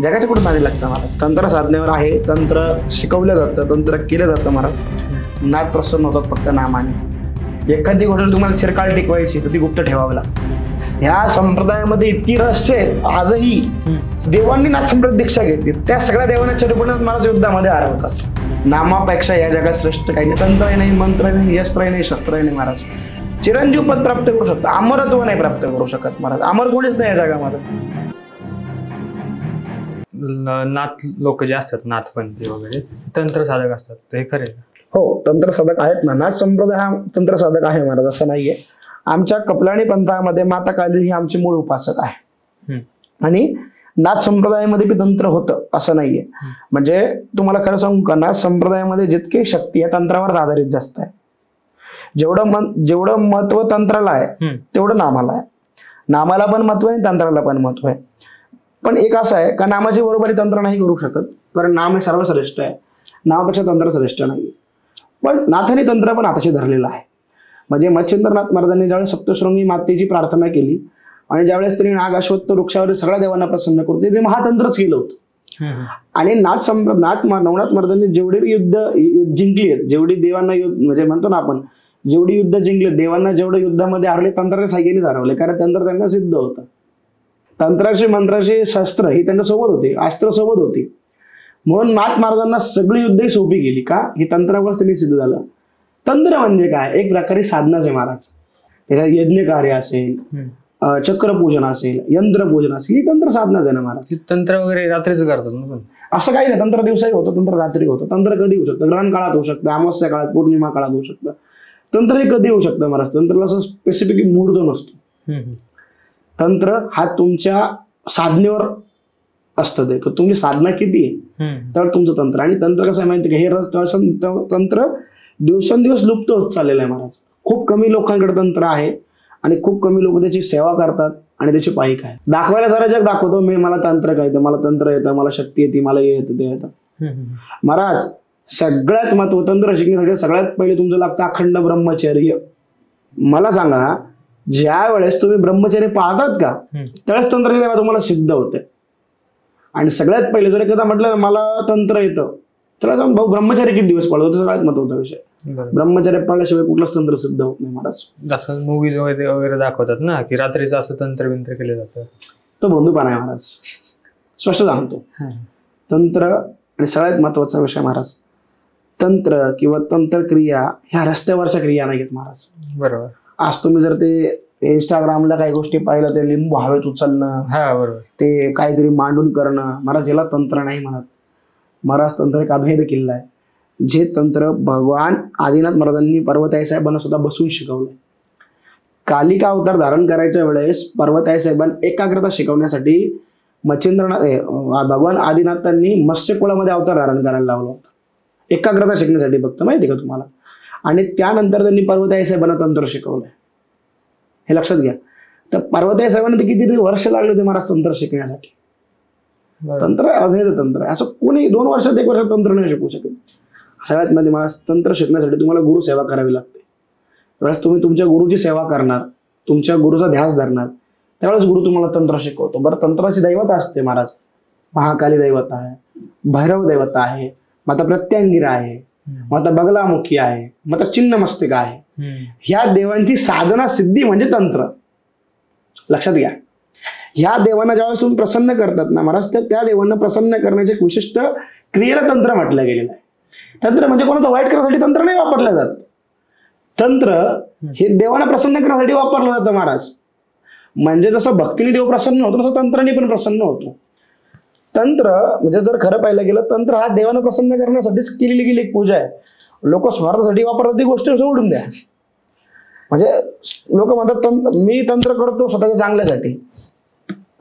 जगाच्या कुठे नादी लागतं महाराज. तंत्र साधनेवर आहे, तंत्र शिकवलं जातं, तंत्र केलं जातं महाराज. नाद प्रसन्न होतात फक्त नामाने. एखादी गोष्ट तुम्हाला चिरकाळ टिकवायची तर ती गुप्त ठेवावी लागते. ह्या संप्रदायामध्ये इतकी रहस्य आहेत. आजही देवांनी नाथ संप्रदाय दीक्षा घेतली, त्या सगळ्या देवांना चरिपणात महाराज युद्धामध्ये हरवतात. नामापेक्षा या जगात श्रेष्ठ काही नाही. तंत्रही नाही, मंत्रही नाही, यस्त्रही नाही, शस्त्रही नाही महाराज. चिरंजीव पद प्राप्त करू शकता, अमरत्व नाही प्राप्त करू शकत महाराज. अमर कोणीच नाही या जगामध्ये. नाथ लोक जे असतात, नाथपंथी वगैरे तंत्र साधक असतात, ते खरे? हो, तंत्र साधक आहेत ना. नाथ संप्रदाय हा तंत्र साधक आहे महाराज, असं नाहीये. आमच्या कपलाणी पंथामध्ये माता काली ही आमची मूळ उपासक आहे. आणि नाथ संप्रदायामध्ये बी तंत्र होतं असं नाहीये. म्हणजे तुम्हाला खरं सांगू का, नाथ संप्रदायामध्ये जितकी शक्ती आहे तंत्रावर आधारित जास्त आहे. जेवढं महत्व तंत्राला आहे तेवढं नामाला आहे. नामाला पण महत्व आहे, तंत्राला पण महत्व आहे. पण एक असं आहे का, नामाची बरोबरी तंत्र नाही करू शकत, कारण नाम हे सर्वश्रेष्ठ आहे. नामापेक्षा तंत्र श्रेष्ठ नाही. पण नाथाने तंत्र पण हाताशी धरलेलं आहे. म्हणजे मच्छिंद्रनाथ महाराजांनी ज्यावेळेस सप्तशृंगी मातेची प्रार्थना केली आणि ज्यावेळेस त्यांनी नाग अश्वत्थ वृक्षावर सगळ्या देवांना प्रसन्न करते, ते महातंत्रच केलं होतं. आणि नवनाथ महाराजांनी जेवढे युद्ध जिंकली आहेत, जेवढी देवांना म्हणजे म्हणतो ना आपण, जेवढी युद्ध जिंकले, देवांना जेवढं युद्धामध्ये हरले, तंत्राच्या साह्यानेच हरवले. कारण तंत्र त्यांना सिद्ध होतं. तंत्राशी मंत्राशी शस्त्र ही त्यांच्या सोबत होती, अस्त्र सोबत होती. म्हणून नाथ महाराजांना सगळी युद्धही सोपी गेली का, ही तंत्रावर त्यांनी सिद्ध झालं. तंत्र म्हणजे काय, एक प्रकारे साधनाच आहे महाराज. त्याच्यात यज्ञ कार्य असेल, चक्रपूजन असेल, यंत्रपूजन असेल, ही तंत्र साधनाच आहे ना महाराज. तंत्र वगैरे रात्रीच करतात ना? पण असं काही नाही. तंत्र दिवसाही होतं, तंत्र रात्री होतं. तंत्र कधी होऊ शकतं, ग्रहण काळात होऊ शकतं, अमावस्या काळात, पौर्णिमा काळात होऊ शकतं. तंत्र हे कधी होऊ शकतं महाराज. तंत्राला असं स्पेसिफिक मुहूर्त नसतो. तंत्र हा तुमच्या साधनेवर असतं, ते तुमची साधना किती आहे तर तुमचं तंत्र. आणि तंत्र कसं आहे माहिती का, हे तंत्र दिवसेंदिवस लुप्त होत चाललेलं आहे महाराज. खूप कमी लोकांकडे तंत्र आहे आणि खूप कमी लोक त्याची सेवा करतात आणि त्याची पाईक आहे. दाखवायला जरा जग दाखवतो, मला तंत्र कळतं, मला तंत्र येतं, मला शक्ती येते, मला हे येतं, ते येतं. महाराज सगळ्यात महत्व तंत्र शिकण्यासाठी सगळ्यात पहिले तुमचं लागतं अखंड ब्रह्मचर्य. मला सांगा, ज्या वेळेस तुम्ही ब्रह्मचर्य पाळतात का, त्यावेळेस तंत्र सेवा तुम्हाला सिद्ध होते. आणि सगळ्यात पहिले जर एखादा म्हटलं मला तंत्र येतं, त्याला जाऊन भाऊ ब्रह्मचर्य किती दिवस पाळतो, सगळ्यात महत्वाचा विषय. ब्रह्मचर्य पाळल्याशिवाय कुठलंच तंत्र सिद्ध होत नाही महाराज. जसं मूवीज वगैरे दाखवतात ना, की रात्रीचं असं तंत्र केलं जातं, तो भोंदूपणा आहे महाराज. स्पष्ट सांगतो, तंत्र आणि सगळ्यात महत्वाचा विषय महाराज, तंत्र किंवा तंत्रक्रिया ह्या रस्त्यावरच्या क्रिया नाही घेत महाराज. बरोबर. आज तुम्ही जर ते इंस्टाग्रामला काही गोष्टी पाहिलं, ते लिंबू हवेत उचलणं, बरोबर, ते काहीतरी मांडून करणं, महाराज याला तंत्र नाही म्हणत महाराज. तंत्र एक अभेद किल्ला आहे. जे तंत्र भगवान आदिनाथ महाराजांनी पर्वताई साहेबांना सुद्धा बसून शिकवलंय. कालिका अवतार धारण करायच्या वेळेस पर्वताई साहेबांना एकाग्रता शिकवण्यासाठी भगवान आदिनाथांनी मत्स्यकुळामध्ये अवतार धारण करायला लावला होता, एकाग्रता शिकण्यासाठी फक्त, माहिती का तुम्हाला. आणि त्यानंतर त्यांनी पर्वताई साहेबांना तंत्र शिकवलंय, हे लक्षात घ्या. तर पर्वताई साहेबांना किती वर्ष लागले होते महाराज तंत्र शिकण्यासाठी. तंत्र अभेद तंत्र आहे. असं कोणी 2 वर्षात 1 वर्षात तंत्र नाही शिकू शकत. सगळ्यात मध्ये महाराज तंत्र शिकण्यासाठी तुम्हाला गुरु सेवा करावी लागते. त्यावेळेस तुम्ही तुमच्या गुरुची सेवा करणार, तुमच्या गुरुचा ध्यास धरणार, त्यावेळेस गुरु तुम्हाला तंत्र शिकवतो. बरं, तंत्राची दैवता असते महाराज. महाकाली दैवता आहे, भैरव दैवता आहे, माता प्रत्यंगिरा आहे, माता बगलामुखी आहे, माता चिन्नमस्तिका आहे. ह्या देवांची साधना सिद्धी म्हणजे तंत्र. लक्षात घ्या. ह्या देवांना ज्यावेळेस तुम्ही प्रसन्न करतात ना महाराज, तर त्या देवांना प्रसन्न करण्याचे एक विशिष्ट क्रियेला तंत्र म्हटलं गेलेलं आहे. तंत्र म्हणजे कोणाचं वाईट करण्यासाठी तंत्र नाही वापरलं जात. तंत्र हे देवांना प्रसन्न करण्यासाठी वापरलं जातं महाराज. म्हणजे जसं भक्तीने देव प्रसन्न होतो, तसं तंत्राने पण प्रसन्न होतो. तंत्र म्हणजे जर खरं पाहायला गेलं, तंत्र हा देवांना प्रसन्न करण्यासाठीच केलेली गेली एक पूजा आहे. लोक स्वार्थासाठी वापरतात ती गोष्ट सोडून द्या. म्हणजे लोक म्हणतात मी तंत्र करतो स्वतःच्या चांगल्यासाठी.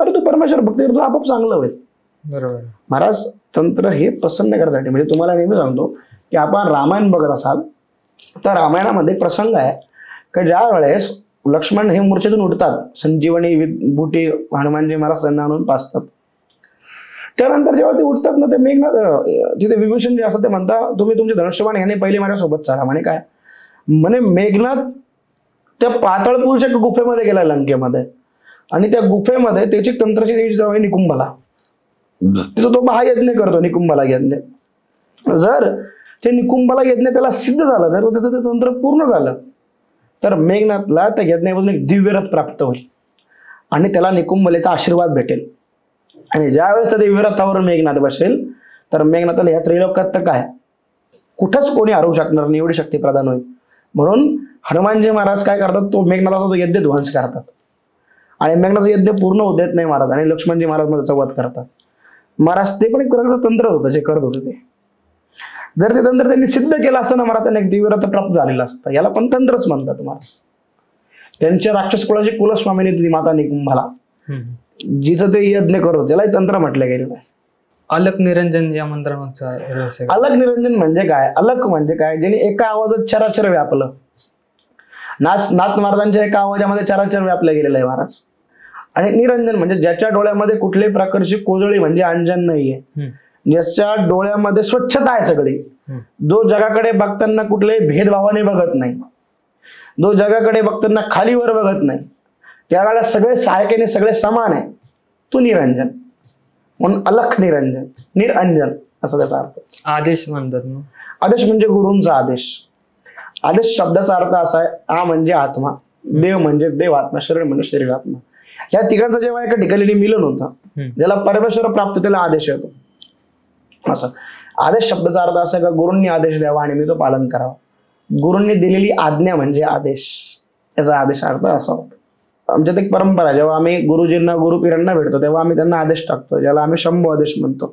अरे तू परमेश्वर भक्ती करतो, आपोआप चांगलं होईल. बरोबर महाराज. तंत्र हे प्रसन्न करण्यासाठी. म्हणजे तुम्हाला नेहमी सांगतो की आपण रामायण बघत असाल तर रामायणामध्ये प्रसंग आहे की ज्या वेळेस लक्ष्मण हे मूर्छेतून उठतात, संजीवनी बुटी हनुमानजी महाराज त्यांना आणून पाजतात. त्यानंतर जेव्हा ते उठतात ना, ते मेघनाथ तिथे विभूषण जे असतात ते म्हणतात तुम्ही तुमचे धनुष्यबाण याने पहिले माझ्यासोबत चाला. म्हणे काय म्हणे, मेघनाथ त्या पाताळपूरच्या गुफेमध्ये गेला लंकेमध्ये, आणि त्या गुफेमध्ये त्याची तंत्राची देवीची जावई निकुंभला. तिचा तो महायज्ञ करतो, निकुंभला यज्ञ. जर ते निकुंभला यज्ञ त्याला सिद्ध झालं, जर त्याचं ते तंत्र पूर्ण झालं, तर मेघनाथला त्या यज्ञापासून एक दिव्यरथ प्राप्त होईल आणि त्याला निकुंभलेचा आशीर्वाद भेटेल. आणि ज्यावेळेस त्या दिव्यरथावर मेघनाथ बसेल, तर मेघनाथाला या त्रैलोक्यात तर काय कुठंच कोणी हरवू शकणार नाही, एवढी शक्ती प्रदान होईल. म्हणून हनुमानजी महाराज काय करतात, तो मेघनाथाचा तो यज्ञ ध्वंस करतात आणि मेघनाथचा यज्ञ पूर्ण होत देत नाही महाराज, आणि लक्ष्मणजी महाराज मध्ये वध करतात. महाराज ते पण एक प्रकारचं तंत्र होतं जे करत होते ते. जर ते तंत्र त्यांनी सिद्ध केलं असतं ना महाराज, त्यांना एक दिव्यरथ प्राप्त झालेलं असतं. याला पण तंत्रच म्हणतात महाराज. त्यांच्या राक्षस कुळाची कुलस्वामिनी ती माता निकुंभला, जिचं ते यज्ञ करत होते, त्यालाही तंत्र म्हटलं गेलेलं आहे. अलक निरंजन या मंत्रामागचा रहस्य काय? अलक निरंजन म्हणजे काय? अलक म्हणजे काय? ज्याने एका आवाजात चराचर व्यापलं. नाथ महाराजांच्या एका आवाजामध्ये चराचर व्यापलं गेलेलं आहे महाराज. आणि निरंजन म्हणजे ज्याच्या डोळ्यामध्ये कुठल्याही प्रकारची कोजळी म्हणजे अंजन नाहीये, ज्याच्या डोळ्यामध्ये स्वच्छता आहे सगळी, जो जगाकडे बघताना कुठल्याही भेदभावाने बघत नाही, जो जगाकडे बघताना खालीवर बघत नाही, त्या वेळेला सगळे सारखेने सगळे समान आहे, तो निरंजन. म्हणून अलख निरंजन, निरंजन असं त्याचा अर्थ. आदेश म्हणतात ना. आदेश म्हणजे गुरूंचा आदेश. आदेश शब्दाचा अर्थ असा आहे, आ म्हणजे आत्मा, देव म्हणजे देवात्मा, शरीर म्हणजे शरीरात्मा. या तिघांचं जेव्हा एका ठिकाणी मिलन होतं, ज्याला परमेश्वर प्राप्त त्याला आदेश येतो. असं आदेश शब्दाचा अर्थ असा का गुरूंनी आदेश द्यावा आणि मी तो पालन करावा. गुरूंनी दिलेली आज्ञा म्हणजे आदेश, याचा आदेश अर्थ असा होता. आमच्यात एक परंपरा, जेव्हा आम्ही गुरुजींना गुरुपीरांना भेटतो तेव्हा आम्ही त्यांना आदेश टाकतो, ज्याला आम्ही शंभू आदेश म्हणतो.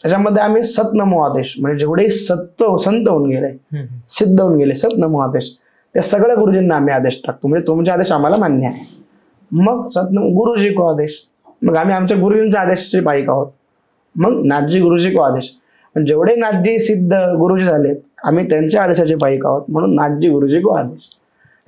त्याच्यामध्ये आम्ही सतनमो आदेश म्हणजे जेवढे संत होऊन गेले, सिद्ध होऊन गेले, सतनमो आदेश, त्या सगळ्या गुरुजींना आम्ही आदेश टाकतो. म्हणजे तुमचे आदेश आम्हाला मान्य आहे. मग सतनमो गुरुजी को आदेश, मग आम्ही आमच्या गुरुजींच्या आदेशाचे पायिक आहोत. मग नाथजी गुरुजी को आदेश, जेवढे नाथजी सिद्ध गुरुजी झालेत आम्ही त्यांच्या आदेशाचे पायिक आहोत, म्हणून नाथजी गुरुजी को आदेश.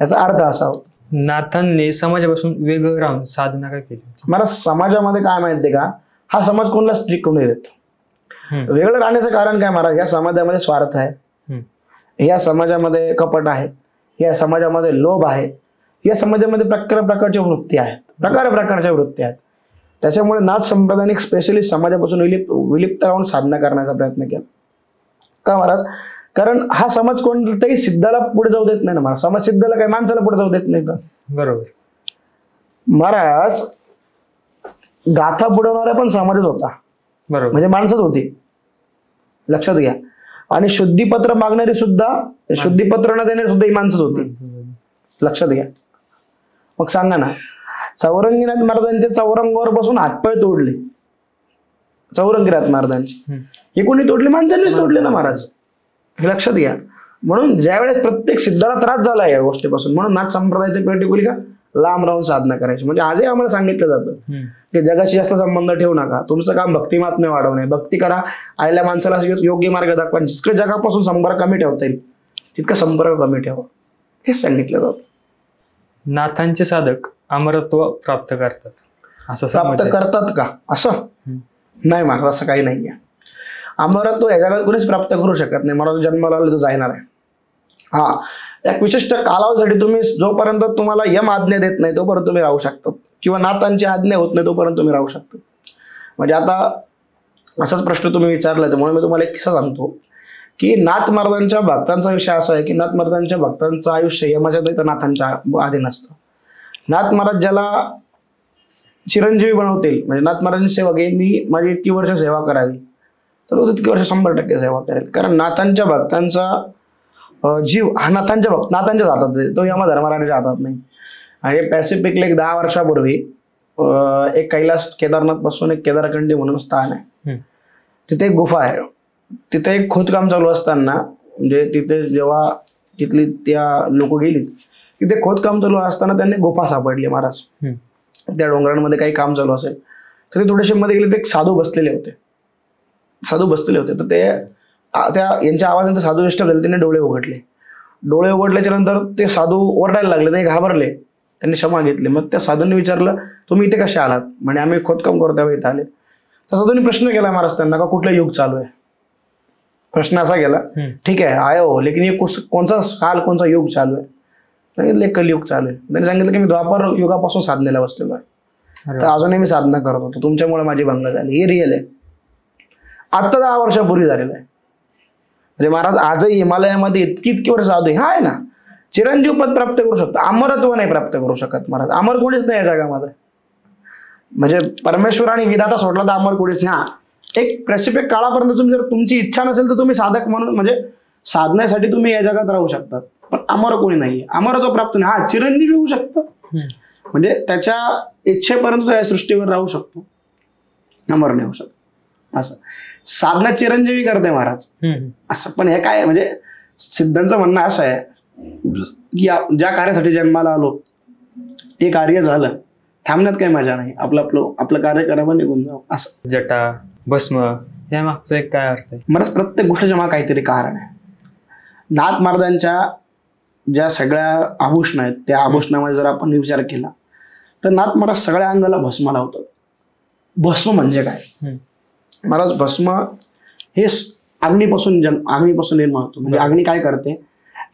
याचा अर्थ असा होता. नाथांनी समाजापासून वेगळं राहून साधना काय केली? मला समाजामध्ये काय माहितीये का, हा समाज कोणाला स्ट्रिक्ट होऊन देतो. वेगळं राहण्याचं कारण काय महाराज, या समाजामध्ये स्वार्थ आहे, या समाजामध्ये कपट आहे, या समाजामध्ये लोभ आहे, या समाजामध्ये प्रकारच्या वृत्ती आहेत, प्रकारच्या वृत्ती आहेत. त्याच्यामुळे नाथ संप्रदायाने स्पेशली समाजापासून विलिप्त राहून साधना करण्याचा प्रयत्न केला. का महाराज? कारण हा समाज कोणत्याही सिद्धाला पुढे जाऊ देत नाही ना महाराज. समाज सिद्धाला काही माणसाला पुढे जाऊ देत नाही. तर बरोबर महाराज, गाथा बुडवणारा पण समाजच होता, बरोबर, म्हणजे माणसंच होती, लक्षात घ्या. आणि शुद्धीपत्र मागणारी सुद्धा, शुद्धीपत्र न देणारी सुद्धा ही माणसंच होती, लक्षात घ्या. मग सांगा ना, चौरंगीनाथ महाराजांचे चौरंगावर बसून हातपाय तोडले, चौरंगीनाथ महाराजांचे, हे कोणी तोडले? माणसांनीच तोडले ना महाराज, हे लक्षात घ्या. म्हणून ज्यावेळेस प्रत्येक सिद्धाला त्रास झाला या गोष्टीपासून, म्हणून नाथ संप्रदायाचे पर्टिक्युलर का लांब राहून साधना करायची. म्हणजे आजही आम्हाला सांगितलं जातं की जगाशी जास्त संबंध ठेवू नका, तुमचं काम भक्तिमात्म्य वाढवणे, भक्ती करा, आलेल्या माणसाला योग्य मार्ग दाखवा, जितकं जगापासून संपर्क कमी ठेवता येईल तितका संपर्क कमी ठेवा, हेच सांगितलं जातं. नाथांचे साधक अमरत्व प्राप्त करतात असं प्राप्त करतात का? असं नाही महाराज, असं काही नाहीये. अमरत्व या जगात कोणीच प्राप्त करू शकत नाही. मला जन्माला तो जाणार आहे. हा, एक विशिष्ट कालावधीसाठी तुम्ही जोपर्यंत तुम्हाला यम आज्ञा देत नाही तोपर्यंत तुम्ही राहू शकता, किंवा नाथांची आज्ञा होत नाही तोपर्यंत तुम्ही राहू शकता. म्हणजे आता असाच प्रश्न तुम्ही विचारला, त्यामुळे मी तुम्हाला एक किस्सा सांगतो की नाथ महाराजांच्या भक्तांचा विषय असा आहे की नाथ महाराजांच्या भक्तांचं आयुष्य यमाच्या तर नाथांच्या अधीन असतं. नाथ महाराज ज्याला चिरंजीवी बनवतील, म्हणजे नाथ महाराजांची सेवा घेईन मी, माझी इतकी वर्ष सेवा करावी, तर तो तितकी वर्ष 100% सेवा करेल. कारण नाथांच्या भक्तांचा जीव हा नाथांच्याच हातात आहे, तो यमा धर्मराजाच्या हातात नाही. आणि पॅसिफिकला एक 10 वर्षापूर्वी एक कैलास केदारनाथ पासून एक केदारखंडी म्हणून स्थान आहे, तिथे एक गुफा आहे. तिथे एक खोदकाम चालू असताना, म्हणजे तिथे जेव्हा तिथली त्या लोक गेली, तिथे खोदकाम चालू असताना त्यांनी गुफा सापडली महाराज. त्या डोंगरांमध्ये काही काम चालू असेल तर ते थोडेसे मध्ये गेले, ते एक साधू बसलेले होते. तर ते त्या यांच्या आवाजाने साधू डिस्टर्ब झाले, त्यांनी डोळे उघडल्याच्या नंतर ते साधू ओरडायला लागले, ते घाबरले, त्यांनी क्षमा घेतली. मग त्या साधूंनी विचारलं, तुम्ही इथे कसे आलात? म्हणे आम्ही खोदकाम करतो त्यावेळी इथे आले. त्या साधूंनी प्रश्न केला महाराज त्यांना, का कुठलं युग चालू आहे? प्रश्न असा केला, ठीक आहे आय हो, लेकिन ये कोणचा काल, कोणचा युग चालू आहे? सांगितलं कलियुग चालू आहे. त्यांनी सांगितलं की मी द्वापर युगापासून साधनेला बसलेलो आहे, तर अजूनही मी साधना करत होतो, तुमच्यामुळे माझी भंग झाली. हे रिअल आहे. आता 10 वर्षापूर्वी झालेलं आहे. म्हणजे महाराज आजही हिमालयामध्ये इतकी वर्ष साधू आहे. हा आहे ना, चिरंजीव पद प्राप्त करू शकतो, अमरत्व नाही प्राप्त करू शकत महाराज. अमर कोणीच नाही या जगामध्ये. म्हणजे परमेश्वराने विधाता सोडला तर अमर कोणीच नाही. हा, एक स्पेसिफिक काळापर्यंत तुम्ही जर तुमची इच्छा नसेल तर तुम्ही साधक म्हणून म्हणजे साधण्यासाठी तुम्ही या जगात राहू शकतात, पण अमर कोणी नाहीये, अमरत्व प्राप्त नाही. हा, चिरंजीवी होऊ शकतं, म्हणजे त्याच्या इच्छेपर्यंत या सृष्टीवर राहू शकतो, अमर नाही होऊ शकतो. असं साधना चिरंजीवी करते महाराज असं. पण हे काय म्हणजे सिद्धांचं म्हणणं असं आहे की ज्या कार्यासाठी जन्माला आलो ते कार्य झालं, थांबण्यात काही मजा नाही, आपलं कार्य करावं, निघून जावं असं. जटा भस्म या मागचा एक काय अर्थ आहे? मला प्रत्येक गोष्टीच्या मागे काहीतरी कारण आहे. नाथ महाराजांच्या ज्या सगळ्या आभूषण आहेत त्या आभूषणामध्ये जर आपण विचार केला तर नाथ महाराज सगळ्या अंगाला भस्म लावतात. भस्म म्हणजे काय महाराज? भस्म हे अग्नीपासून निर्माण होतो. म्हणजे अग्नी काय करते,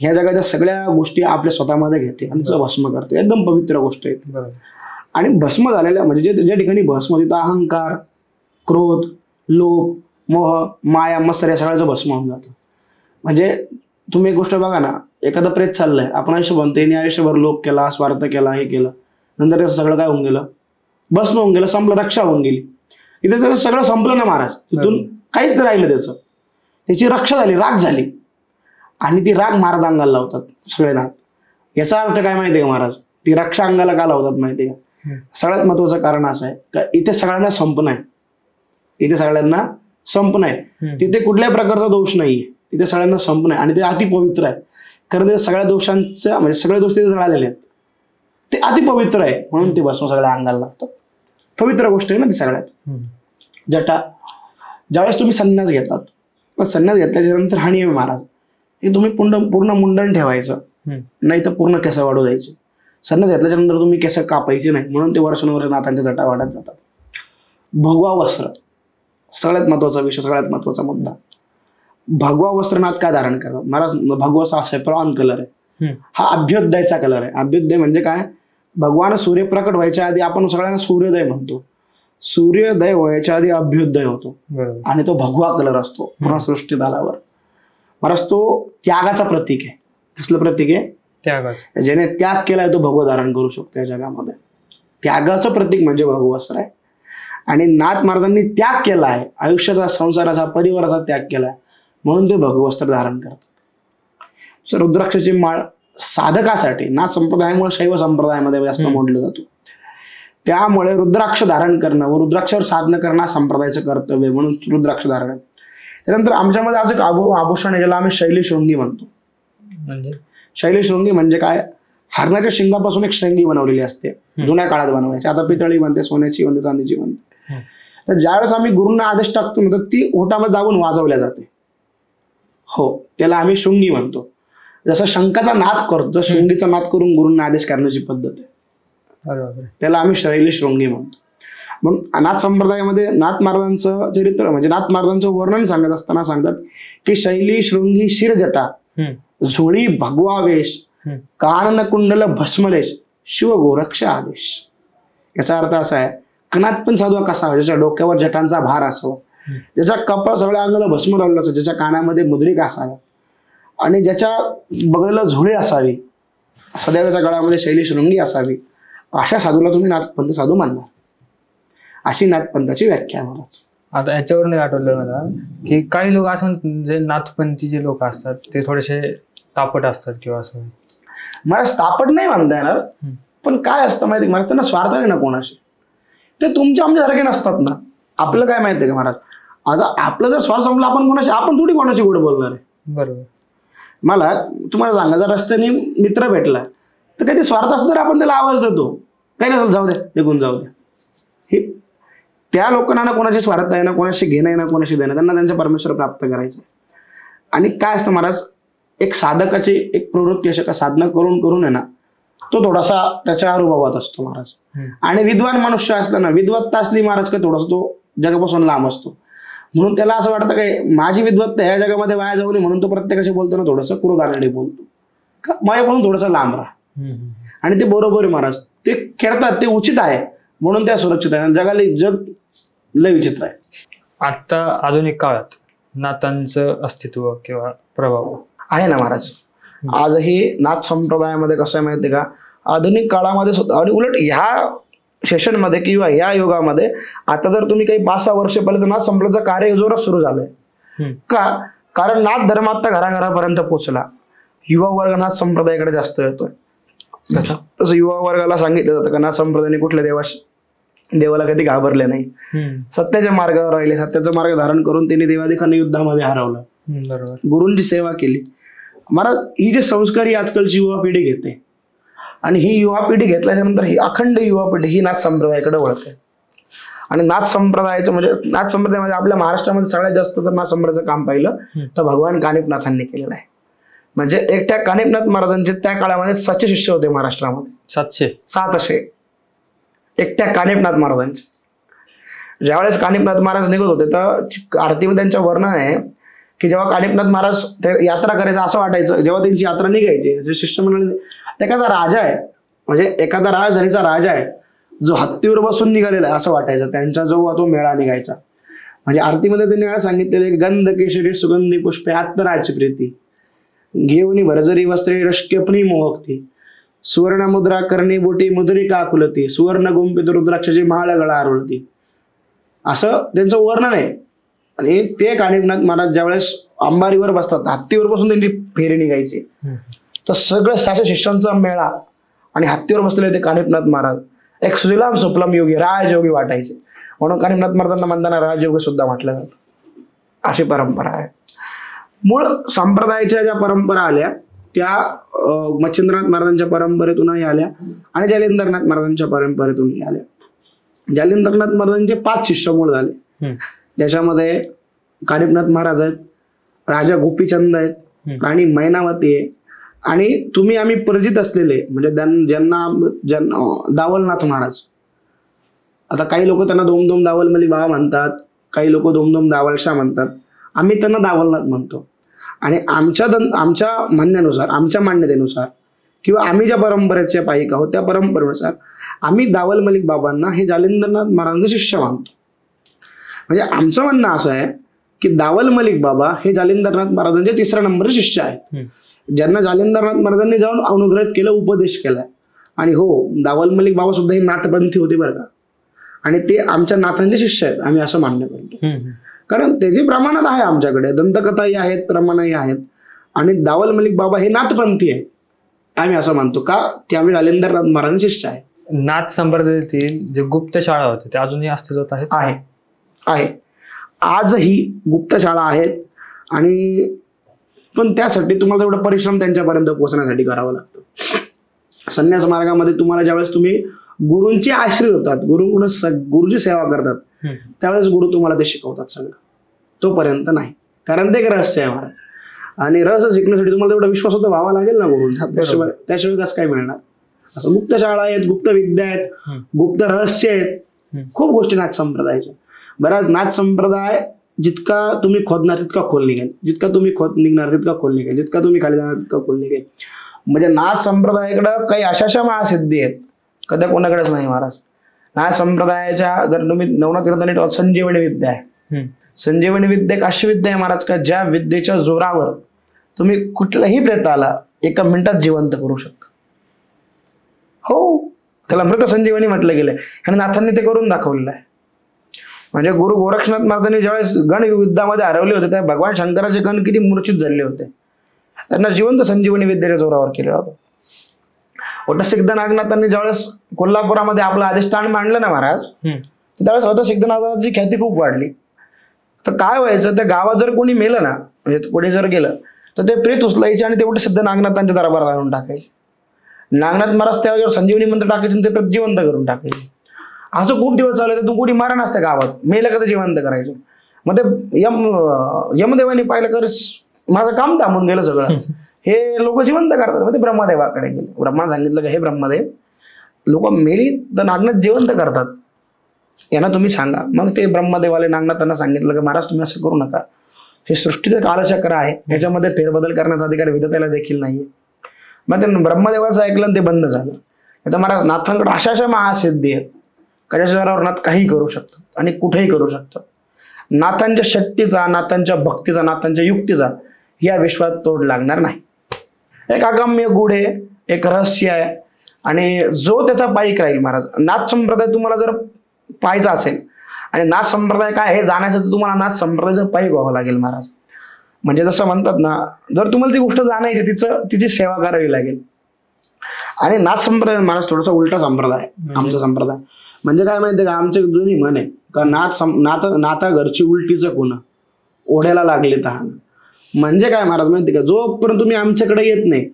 ह्या जगाच्या सगळ्या गोष्टी आपल्या स्वतःमध्ये घेते आणि तिचं भस्म करते. एकदम पवित्र गोष्ट आहे. आणि भस्म झालेल्या म्हणजे ज्या ठिकाणी भस्म तिथं अहंकार, क्रोध, लोभ, मोह, माया, मत्सर या सगळ्याचं भस्म होऊन जातं. म्हणजे तुम्ही एक गोष्ट बघा ना, एखादं प्रेत चाललंय, आपण आयुष्य बनतो, याने आयुष्यभर लोभ केला, स्वार्थ केला, हे केलं, नंतर त्याचं सगळं काय होऊन गेलं, भस्म होऊन गेलं, संपलं, रक्षा होऊन गेली. इथे त्याचं सगळं संपलं ना महाराज, तिथून काहीच राहिलं त्याचं, त्याची रक्षा झाली, राग झाली. आणि ती राग महाराज अंगाला लावतात सगळे नाथ. याचा अर्थ काय माहितीये का महाराज? ती रक्षा अंगाला का लावतात माहितीये का? सगळ्यात महत्वाचं कारण असं आहे का इथे सगळ्यांना संपणं आहे. इथे सगळ्यांना संपणं आहे. तिथे कुठल्याही प्रकारचा दोष नाहीये, तिथे सगळ्यांना संपणं आहे. आणि ते अतिपवित्र आहे, कारण ते सगळ्या दोषांच्या म्हणजे सगळे दोष तिथे जळालेले आहेत. ते अतिपवित्र आहे म्हणून ते भस्म सगळ्या अंगाला लागतं. पवित्र गोष्ट आहे ना ती सगळ्यात. जटा, ज्यावेळेस तुम्ही संन्यास घेतात, तर संन्यास घेतल्याच्या नंतर हा नियम महाराज, हे तुम्ही पूर्ण मुंडन ठेवायचं, नाही तर पूर्ण केस वाढू द्यायचे. संन्यास घेतल्याच्या नंतर तुम्ही केस कापायचे नाही, म्हणून ते वर्षानुवर्ष नाथांच्या जटा वाढत जातात. भगवा वस्त्र सगळ्यात महत्वाचा विषय, सगळ्यात महत्वाचा मुद्दा. भगवा वस्त्र नाथ काय धारण करतात महाराज? भगवा असा सेफ्रॉन कलर आहे, हा अभ्युदयाचा कलर आहे. अभ्युदय म्हणजे काय? भगवान सूर्य प्रकट व्हायच्या आधी आपण सगळ्यांना सूर्योदय म्हणतो, सूर्योदय व्हायच्या आधी अभ्युदय होतो आणि तो भगवा कलर असतो पूर्ण सृष्टीत आल्यावर. महाराज तो त्यागाचा प्रतीक आहे. कसलं प्रतीक आहे? त्यागाचं. ज्याने त्याग केलाय तो भगवा धारण करू शकतो या जगामध्ये. त्यागाचं प्रतीक म्हणजे भगवस्त्र आहे. आणि नाथ महाराजांनी त्याग केला आहे, आयुष्याचा, संसाराचा, परिवाराचा त्याग केलाय, म्हणून ते भगवस्त्र धारण करतात. रुद्राक्षाची माळ साधकासाठी, नाथ संप्रदायामुळे शैव संप्रदायामध्ये जास्त मोडलं जातो, त्यामुळे रुद्राक्ष धारण करणं व रुद्राक्षावर साधना करणं संप्रदायाचं कर्तव्य, म्हणून रुद्राक्ष धारण. त्यानंतर आमच्यामध्ये आज एक आभूषण आहे ज्याला आम्ही शैली शृंगी म्हणतो. म्हणजे शैली शृंगी म्हणजे काय? हरणाच्या शिंगापासून एक श्रृंगी बनवलेली असते, जुन्या काळात बनवायची, आता पितळी बनते, सोन्याची बनते, चांदीची बनते. तर ज्यावेळेस आम्ही गुरूंना आदेश टाकतो ना, तर ती ओटामध्ये दाबून वाजवल्या जाते. हो, त्याला आम्ही शृंगी म्हणतो. जसं शंखाचा नाद करतो, जसं शृंगीचा नाद करून गुरूंना आदेश करण्याची पद्धत आहे, त्याला आम्ही शैली शृंगी म्हणतो. म्हणून नाथ संप्रदायामध्ये नाथ महाराजांचं चरित्र म्हणजे नाथ महाराजांचं वर्णन सांगत असताना सांगतात की शैली शृंगी शिरजटा, झोळी भगवा वेश, कानन कुंडल भस्मलेश, शिव गोरक्ष आदेश. याचा अर्थ असा आहे, कणात पण साधू कसा हवा, ज्याच्या डोक्यावर जटांचा भार असावा, ज्याच्या कपाळ सगळ्या अंगाला भस्म लावलं असावं, ज्याच्या कानामध्ये मुद्रिका असाव्या आणि ज्याच्या बगळेला झोळी असावी, सदैवाच्या गळ्यामध्ये शैली शृंगी असावी, अशा साधूला तुम्ही नाथपंथ साधू मानणार. अशी नाथपंथाची व्याख्या महाराज. आता याच्यावर नाही आठवलं मला की काही लोक असं जे नाथपंथी जे लोक असतात ते थोडेसे तापट असतात किंवा असं. मला तापट नाही मानता येणार, पण काय असतं माहिती महाराज, त्यांना स्वार्थ आहे ना कोणाशी, ते तुमच्या आमच्यासारखे नसतात ना. आपलं काय माहितीये का महाराज, आता आपलं जर स्वार्थ संपला आपण थोडी कोणाशी गोड बोलणार आहे. बरोबर. मला तुम्हाला सांगा, जर रस्त्याने मित्र भेटला तर काही स्वार्थ असतो तर आपण त्याला आवाज देतो, काही नसेल जाऊ द्या, निघून जाऊ द्या. हे त्या लोकांना ना कोणाशी स्वार्थ आहे ना, कोणाशी घेणं आहे ना, कोणाशी देणं, त्यांना त्यांचा परमेश्वर प्राप्त करायचं. आणि काय असतं महाराज, एक साधकाची एक प्रवृत्ती अशी का साधना करून करून आहे ना, तो थोडासा त्याच्या अनुभवात असतो महाराज. आणि विद्वान मनुष्य असला ना, विद्वत्ता असली महाराज का थोडासा तो जगापासून लांब असतो. म्हणून त्याला असं वाटतं काय माझी विद्वत्ता ह्या जगामध्ये वाया जाऊ नये, म्हणून तो प्रत्येकाशी बोलतो ना थोडंसं क्रोधाने बोलतो का, माझ्यापासून थोडंसं लांब राहा. आणि ते बरोबर आहे महाराज, ते खेळतात, ते उचित आहे, म्हणून त्या सुरक्षित आहे. जगाला जग लय विचित्र आहे. आता आधुनिक काळात नाथांचं अस्तित्व किंवा प्रभाव आहे ना महाराज. आजही नाथ संप्रदायामध्ये कसं आहे माहिती आहे का, आधुनिक काळामध्ये सुद्धा, आणि उलट ह्या सेशनमध्ये किंवा या युगामध्ये आता जर तुम्ही काही 5-6 वर्ष पहिले तर नाथ संप्रदायाचं कार्य जोरात सुरू झालंय. का? कारण नाथ धर्म आता घराघरापर्यंत पोहोचला. युवा वर्ग नाथ संप्रदायाकडे जास्त येतोय. कसं? तसं युवा वर्गाला सांगितलं जातं का नाथ संप्रदायाने कुठल्या देवाला कधी घाबरले नाही, सत्याच्या मार्गावर राहिले, सत्याचा मार्ग धारण करून त्यांनी देवादिकांना युद्धामध्ये हरवलं, बरोबर, गुरूंची सेवा केली. महाराज ही जे संस्कार ही आजकालची युवा पिढी घेते, आणि ही युवा पिढी घेतल्याच्या नंतर ही अखंड युवा पिढी ही नाथ संप्रदायाकडे वळते. आणि नाथ संप्रदायाचं म्हणजे नाथ संप्रदायामध्ये आपल्या महाराष्ट्रामध्ये सगळ्यात जास्त जर नाथ संप्रदायाचं काम पाहिलं तर भगवान कानिफनाथांनी केलेलं आहे. म्हणजे एकट्या कानिफनाथ महाराजांचे त्या काळामध्ये 700 शिष्य होते महाराष्ट्रामध्ये. 700 एकट्या कानिफनाथ महाराजांचे. ज्यावेळेस कानिफनाथ महाराज निघत होते तर आरतीमध्ये त्यांच्या वर्णन आहे की जेव्हा कानिफनाथ महाराज ते यात्रा करायचं असं वाटायचं, जेव्हा त्यांची यात्रा निघायची, जे शिष्य मंडळी एखादा राजा आहे, म्हणजे एखादा राजधानीचा राजा आहे जो हत्तीवर बसून निघालेला आहे असं वाटायचं त्यांचा जो तो मेळा निघायचा. म्हणजे आरतीमध्ये त्यांनी काय सांगितलेलं, गंध केशरी सुगंधी पुष्पे आत्तराची प्रीती, घेऊनी भरजरी वस्त्रे रश्केपणी मोहकती, सुवर्ण मुद्रा करणी बोटी मुद्रिका खुलती, सुवर्ण गुंपित रुद्राक्षाची माळ गळा आरोळती, असं त्यांचं वर्णन आहे. आणि ते कानिफनाथ महाराज ज्यावेळेस अंबारीवर बसतात, हत्तीवर बसून त्यांची फेरी निघायची, तर सगळं 600 शिष्यांचा मेळा आणि हत्तीवर बसलेले ते कानिफनाथ महाराज एक सुजलाम सुफलाम योगी राजयोगी वाटायचे. म्हणून कानिफनाथ महाराजांना म्हणताना राजयोगी सुद्धा म्हटलं जातं. अशी परंपरा आहे. मूळ संप्रदायाच्या ज्या परंपरा आल्या त्या मच्छिंद्रनाथ महाराजांच्या परंपरेतूनही आल्या आणि जालिंदरनाथ महाराजांच्या परंपरेतूनही आल्या. जालिंदरनाथ महाराजांचे 5 शिष्य मूळ झाले, ज्याच्यामध्ये कानिफनाथ महाराज आहेत, राजा गोपीचंद आहेत, राणी मैनावती आहे, आणि तुम्ही आम्ही परिचित असलेले म्हणजे ज्यांना दावलनाथ महाराज. आता काही लोक त्यांना दोम दावल मलिक बाबा म्हणतात, काही लोक दोम दावलशाह म्हणतात, आम्ही त्यांना दावलनाथ म्हणतो. आणि आमच्या म्हणण्यानुसार, आमच्या मान्यतेनुसार किंवा आम्ही ज्या परंपरेच्या पायिक आहोत त्या परंपरेनुसार आम्ही दावल मलिक बाबांना हे जालिंदरनाथ महाराजांचे शिष्य मानतो. म्हणजे आमचं म्हणणं असं आहे की दावल मलिक बाबा हे जालिंदरनाथ महाराजांचे 3रा नंबरचे शिष्य आहेत, ज्यांना जालिंदरनाथ महाराजांनी जाऊन अनुग्रहित केलं, उपदेश केलाय. आणि हो, दावल मलिक बाबा सुद्धा हे नाथपंथी होते बरं का, आणि ते आमच्या नाथांचे शिष्य आहेत, आम्ही असं मान्य करतो. कारण त्याची प्रमाणात आहे आमच्याकडे, दंतकथाही आहेत, प्रमाणही आहेत. आणि दावल मलिक बाबा हे नाथपंथी आहे, आम्ही असं मानतो. का? ते आम्ही जालिंदरनाथ महाराजांचे शिष्य आहे. नाथ संप्रदायातील जे गुप्त शाळा होते ते अजूनही अस्तित्वात आहेत? आहे. आजही गुप्त शाळा आहेत, आणि पण त्यासाठी तुम्हाला तेवढं परिश्रम त्यांच्यापर्यंत पोहोचण्यासाठी करावं लागतं. संन्यास मार्गामध्ये तुम्हाला ज्यावेळेस तुम्ही गुरूंचे आश्रित होतात, गुरुची सेवा करतात, त्यावेळेस गुरु तुम्हाला ते शिकवतात सगळं. तोपर्यंत नाही, कारण ते एक रहस्य आहे महाराज. आणि रहस्य शिकण्यासाठी तुम्हाला तेवढा विश्वास होता व्हावा लागेल ना गुरुंचा, त्याशिवाय कसं काय मिळणार. असं गुप्त शाळा आहेत, गुप्त विद्या आहेत, गुप्त रहस्य आहेत, खूप गोष्टी नाथ संप्रदायाच्या. बराच नाथ संप्रदाय जितका तुम्ही खोदणार तितका खोल निघेल, जितका तुम्ही निघणार तितका खोल निघेल, जितका तुम्ही खाली जाणार तितका खोल निघेल. म्हणजे नाथ संप्रदायाकडं काही अशा महासिद्धी आहेत कधी कोणाकडेच नाही महाराज. नाथ संप्रदायाच्या जर तुम्ही नवनाथ कीर्तनात संजीवनी विद्या आहे. संजीवनी विद्या एक अशी विद्या आहे महाराज का ज्या विद्येच्या जोरावर तुम्ही कुठल्याही प्रेताला 1 मिनिटात जिवंत करू शकता. हो, त्याला मृत संजीवनी म्हटलं गेलंय आणि नाथांनी ते करून दाखवलेलं आहे. म्हणजे गुरु गोरक्षनाथ महाराजांनी ज्यावेळेस गण युद्धामध्ये हरवले होते त्या भगवान शंकराचे गण किती मूर्छित झाले होते, त्यांना जिवंत संजीवनी विद्येच्या जोरावर केलेलं होतं. वटसिद्ध नागनाथांनी ज्यावेळेस कोल्हापुरामध्ये आपलं अधिष्ठान मांडलं ना महाराज, त्यावेळेस वटसिद्ध नागनाथांची ख्याती खूप वाढली. तर काय व्हायचं, त्या गावात जर कोणी मेलं ना, म्हणजे कोणी जर गेलं तर ते प्रेत उचलायचे आणि ते वटसिद्ध नागनाथांच्या दरबारात आणून टाकायचे. नागनाथ महाराज त्यावर जर संजीवनी मंत्र टाकायचे आणि ते प्रेत जिवंत करून टाकायचे. असं खूप दिवस चालू आहे. तू कोणी मारा नसतं गावात, मेलं का ते जिवंत करायचं. मग ते यमदेवानी पाहिलं तर माझं काम थांबून गेलं सगळं. हे लोक जिवंत करतात. मग ते ब्रह्मदेवाकडे गेले. ब्रह्मा सांगितलं का हे ब्रह्मदेव, लोक मेली तर नागनाथ जिवंत करतात, यांना तुम्ही सांगा. मग ते ब्रह्मदेवाले नागनाथांना सांगितलं की महाराज तुम्ही असं करू नका, हे सृष्टीचं कालचक्र आहे, याच्यामध्ये फेरबदल करण्याचा अधिकार विधात्याला देखील नाहीये. मग ते ब्रह्मदेवाचं ऐकलं आणि ते बंद झालं. आता महाराज नाथांकडे अशा महासिद्धी आहेत, कशाच्या जोरावर नाथ काही करू शकतात आणि कुठेही करू शकतात. नाथांच्या शक्तीचा, नाथांच्या भक्तीचा, नाथांच्या युक्तीचा या विश्वात तोड लागणार नाही. एक अगम्य गुढ आहे, एक रहस्य आहे, आणि जो त्याचा पायीक राहील महाराज. नाथ संप्रदाय तुम्हाला जर पाहायचा असेल आणि नाथ संप्रदाय काय हे जाण्याचं, तर तुम्हाला नाथ संप्रदायाचं पायीक व्हावं लागेल महाराज. म्हणजे जसं म्हणतात ना, जर तुम्हाला ती गोष्ट जाणायची, तिची सेवा करावी लागेल. आणि नाथ संप्रदाय महाराज थोडासा उलटा संप्रदाय आहे आमचा संप्रदाय. म्हणजे काय माहितीये का, आमचे जुनी म्हण आहे का, नाथा घरची उलटीचं कोण, ओढ्याला लागले तहान. म्हणजे काय महाराज माहिती का, जोपर्यंत तुम्ही आमच्याकडे येत नाही,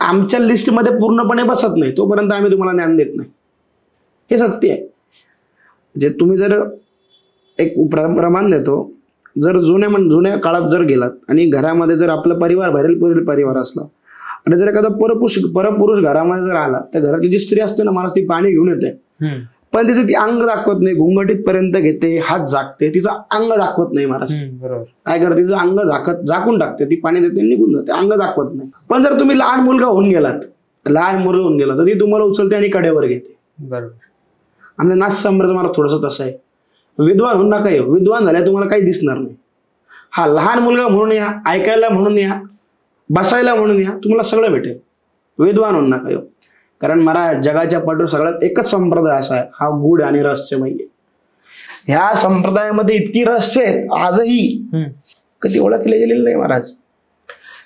आमच्या लिस्टमध्ये पूर्णपणे बसत नाही, तोपर्यंत आम्ही तुम्हाला ज्ञान देत नाही. हे सत्य आहे. जे तुम्ही जर एक प्रमाण देतो, जर जुन्या काळात जर गेलात आणि घरामध्ये जर आपला परिवार भरेल परिवार असला आणि जर एखादा परपुरुष घरामध्ये जर आला, तर घरातली जी स्त्री असते ना मला, ती पाणी घेऊन येते, पण तिचं ती अंग दाखवत नाही, घुंगटीत पर्यंत घेते, हात झाकते, तिचं अंग दाखवत नाही महाराज. काय करते, तिचं अंग झाकून टाकते, ती पाणी देते, निघून जाते, अंग दाखवत नाही. पण जर तुम्ही लहान मुलगा होऊन गेलात तर ती तुम्हाला उचलते आणि कडेवर घेते. बरोबर. आमच्या नाथ संप्रदाय मला थोडंसं तसं आहे. विद्वान होऊन नका येऊ, विद्वान झाल्या तुम्हाला काही दिसणार नाही. हा लहान मुलगा म्हणून या, ऐकायला म्हणून या, बसायला म्हणून या, तुम्हाला सगळं भेटेल. विद्वान होऊन नका येऊ. कारण मला जगाच्या पटवर सगळ्यात एकच संप्रदाय असा आहे, हा गूढ आणि रहस्यमय आहे. ह्या संप्रदायामध्ये इतकी रहस्य आहेत आजही कधी ओळखले गेलेले नाही महाराज.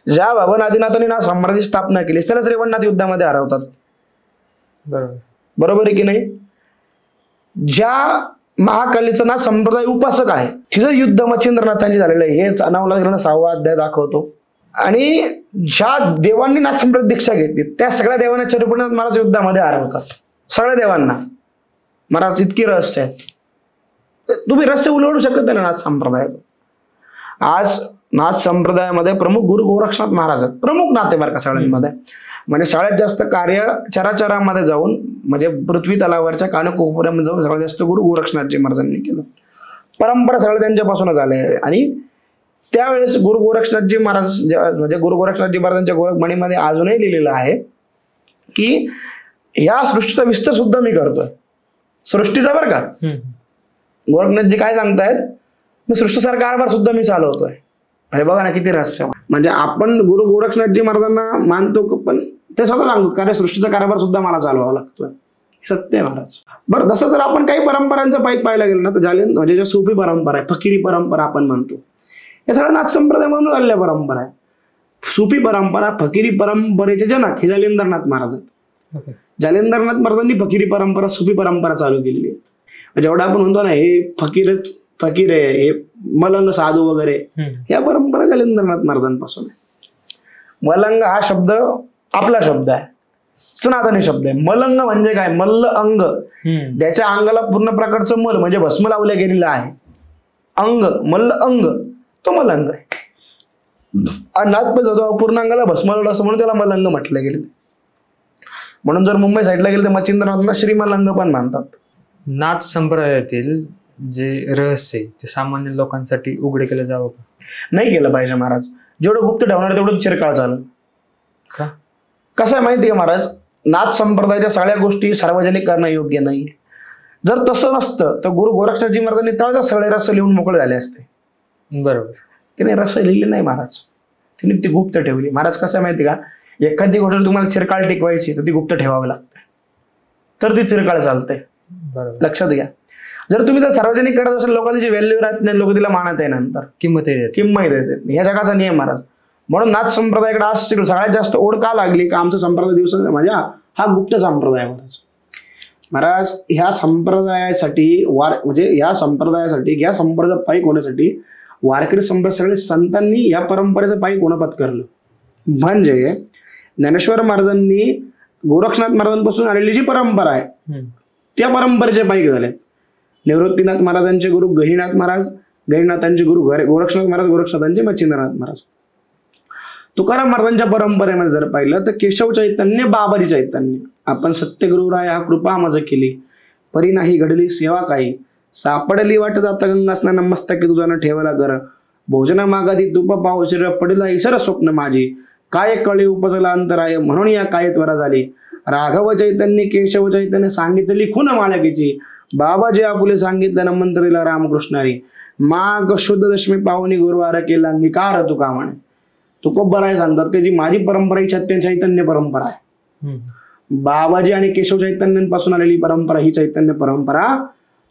ज्या भगवान आदिनाथांनी ना सम्राटाची स्थापना केली, त्यालाच रेवणनाथ युद्धामध्ये हरवतात. बरोबर आहे की नाही. ज्या महाकालीचा ना संप्रदाय उपासक आहे, तिचं युद्ध मच्छिंद्रनाथांनी झालेलं आहे. हेच 6वा अध्याय दाखवतो. आणि ज्या देवांनी नाथ संप्रदाय दीक्षा घेतली, त्या सगळ्या देवांना चरित्रनाथ महाराज युद्धामध्ये हरवतात. सगळ्या देवांना महाराज. इतकी रहस्य आहे, तुम्ही रहस्य उलगडू शकत नाही नाथ संप्रदायाचं. आज नाथ संप्रदायामध्ये प्रमुख गुरु गोरक्षनाथ महाराज आहेत. प्रमुख नाते बरं का सगळ्यांमध्ये. म्हणजे सगळ्यात जास्त कार्य चराचरामध्ये जाऊन, म्हणजे पृथ्वी तलावरच्या कानकोपऱ्यामध्ये जाऊन सगळ्यात जास्त गुरु गोरक्षनाथजी महाराजांनी केलं. परंपरा सगळं त्यांच्यापासूनच आले. आणि त्यावेळेस गुरु गोरक्षनाथजी महाराज, म्हणजे गुरु गोरक्षनाथजी महाराजांच्या गोरखमणीमध्ये अजूनही लिहिलेलं आहे की या सृष्टीचा विस्तार सुद्धा मी करतोय, सृष्टीचा बरं का. गोरखनाथजी काय सांगतायत, मी सृष्टीसारखा कारभार सुद्धा मी चालवतोय. म्हणजे बघा ना किती रहस्य. म्हणजे आपण गुरु गोरक्षनाथजी महाराजांना मानतो, पण ते स्वतः सांगतात कारण सृष्टीचा कारभार सुद्धा मला चालवावा लागतोय. सत्य आहे महाराज. बरं, तसं जर आपण काही परंपरांचं पाईक पाहायला गेलं ना, तर म्हणजे ज्या सुफी परंपरा आहे, फकीरी परंपरा आपण म्हणतो, या सगळ्या नाथ संप्रदायामधून आलेल्या परंपरा आहे. सुफी परंपरा, फकीरी परंपरेचे जनक हे जालिंदरनाथ महाराज आहेत. जालिंदरनाथ महाराजांनी फकीरी परंपरा, सुफी परंपरा चालू केलेली आहे. जेवढा आपण म्हणतो ना हे फकीर आहे, हे मलंग साधू वगैरे, या परंपरा जालिंदरनाथ महाराजांपासून आहे. मलंग हा शब्द आपला शब्द आहे, सनातनी शब्द आहे. मलंग म्हणजे काय, मल्ल अंग, त्याच्या अंगाला पूर्ण प्रकारचं मल म्हणजे भस्म लावल्या गेलेलं आहे. अंग, मल्ल अंग, तो मलंग आहे. नाथ पण जातो पूर्ण अंगाला भस्म लावलं असं म्हणून त्याला मलंग म्हटलं गेलं. म्हणून जर मुंबई साईडला गेलं तर मच्छिंद्रनाथांना श्री मलंग पण मानतात. नाथ संप्रदायातील जे रहस्य आहे ते सामान्य लोकांसाठी उघडे केलं जावं का? नाही केलं पाहिजे महाराज. जेवढं गुप्त ठेवणार तेवढं चिरकाळ चालेल. का? कसं आहे माहिती आहे महाराज, नाथ संप्रदायाच्या सगळ्या गोष्टी सार्वजनिक करणं योग्य नाही. जर तसं नसतं तर गुरु गोरक्षनाथजी महाराजांनी त्याचा सगळे रस लिहून मोकळे झाले असते. बरोबर. तिने रस लिहिले नाही महाराज, तिने ती गुप्त ठेवली. महाराज कसं आहे माहिती का, एखादी गोष्ट तुम्हाला चिरकाळ टिकवायची तर ती गुप्त ठेवावी लागते, तर ती चिरकाळ चालते. लक्षात घ्या. जर तुम्ही तर सार्वजनिक करत असेल, लोकांची व्हॅल्यू राहत नाही, लोक तिला मानत आहे, नंतर किंमत देत. ह्या जगाचा नियम महाराज. म्हणून नाथ संप्रदायाकडे आज सगळ्यात जास्त ओढ का लागली का, आमचा संप्रदाय दिवस म्हणजे हा गुप्त संप्रदाय महाराज. ह्या संप्रदायासाठी या संप्रदाय पाईक होण्यासाठी वारकरी संप्रदाय सगळे संतांनी या परंपरेचं पाईक होणं पत्करलं. म्हणजे ज्ञानेश्वर महाराजांनी गोरक्षनाथ महाराजांपासून आलेली जी परंपरा आहे त्या परंपरेचे पाईक झाले. निवृत्तीनाथ महाराजांचे गुरु गहिनाथ महाराज, गहिनाथांचे गुरु गोरक्षनाथ महाराज, गोरक्षनाथांचे मच्छिंद्रनाथ महाराज. तुकाराम महाराजांच्या परंपरेमध्ये जर पाहिलं तर केशव चैतन्य, बाबाजी चैतन्य. आपण सत्यगुरु राय हा कृपा मज केली, परी नाही घडली सेवा काही, सापडली वाट जाता गंगा स्नान, मस्तकी तुझा ठेवला कर, भोजना मागादी तुप पाव शरीर, पडला ईशर स्वप्न माझी, काय कळे उपजला अंतराय, म्हणून या काय त्वरा झाली. राघव चैतन्य, केशव चैतन्य सांगितली खून माळकीची, बाबाजी आपुले सांगितलं मंत्रीला रामकृष्णारी, माघ शुद्ध दशमी पावनी गुरुवार केला अंगीकार तू का म्हणे. तुकोबराय सांगतात की जी माझी परंपरा ही चैतन्य परंपरा आहे. बाबाजी आणि केशव चैतन्यांपासून आलेली परंपरा ही चैतन्य परंपरा